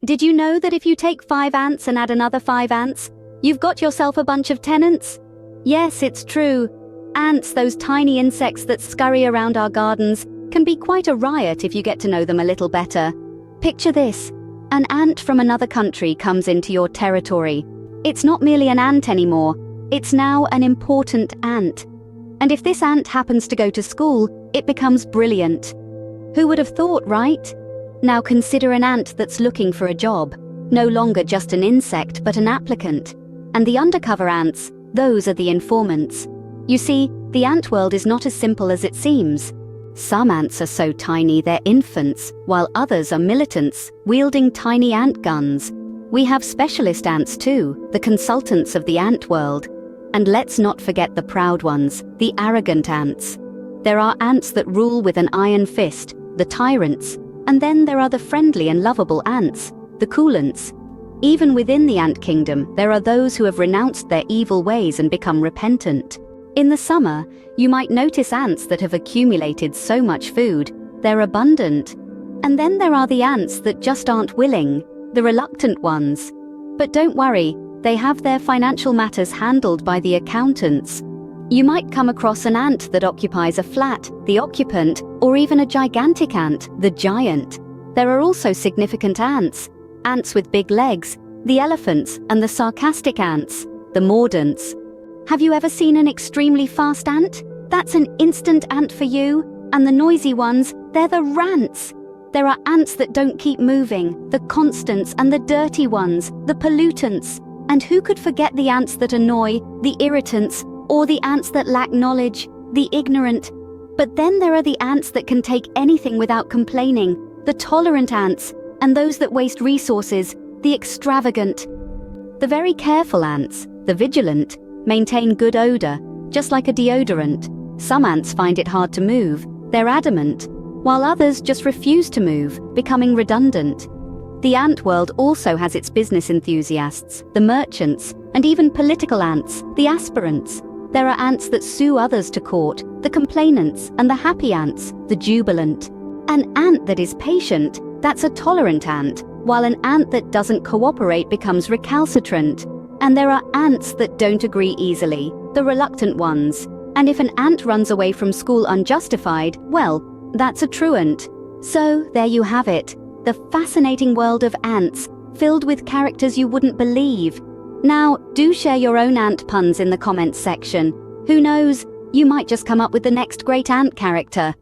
Did you know that if you take 5 ants and add another 5 ants, you've got yourself a bunch of tenants? Yes, it's true. Ants, those tiny insects that scurry around our gardens, can be quite a riot if you get to know them a little better. Picture this. An ant from another country comes into your territory. It's not merely an ant anymore. It's now an important ant. And if this ant happens to go to school, it becomes brilliant. Who would have thought, right? Now consider an ant that's looking for a job. No longer just an insect, but an applicant. And the undercover ants, those are the informants. You see, the ant world is not as simple as it seems. Some ants are so tiny they're infants, while others are militants, wielding tiny ant guns. We have specialist ants too, the consultants of the ant world. And let's not forget the proud ones, the arrogant ants. There are ants that rule with an iron fist, the tyrants, and then there are the friendly and lovable ants, the coolants. Even within the ant kingdom, there are those who have renounced their evil ways and become repentant. In the summer, you might notice ants that have accumulated so much food, they're abundant. And then there are the ants that just aren't willing, the reluctant ones. But don't worry, they have their financial matters handled by the accountants. You might come across an ant that occupies a flat, the occupant, or even a gigantic ant, the giant. There are also significant ants with big legs, the elephants, and the sarcastic ants, the mordants. Have you ever seen an extremely fast ant? That's an instant ant for you. And the noisy ones, they're the rants. There are ants that don't keep moving, the constants and the dirty ones, the pollutants. And who could forget the ants that annoy, the irritants, or the ants that lack knowledge, the ignorant? But then there are the ants that can take anything without complaining, the tolerant ants, and those that waste resources, the extravagant. The very careful ants, the vigilant, maintain good odor, just like a deodorant. Some ants find it hard to move, they're adamant, while others just refuse to move, becoming redundant. The ant world also has its business enthusiasts, the merchants, and even political ants, the aspirants. There are ants that sue others to court, the complainants, and the happy ants, the jubilant. An ant that is patient, that's a tolerant ant, while an ant that doesn't cooperate becomes recalcitrant. And there are ants that don't agree easily, the reluctant ones. And if an ant runs away from school unjustified, well, that's a truant. So, there you have it, the fascinating world of ants, filled with characters you wouldn't believe. Now, do share your own ant puns in the comments section. Who knows, you might just come up with the next great ant character.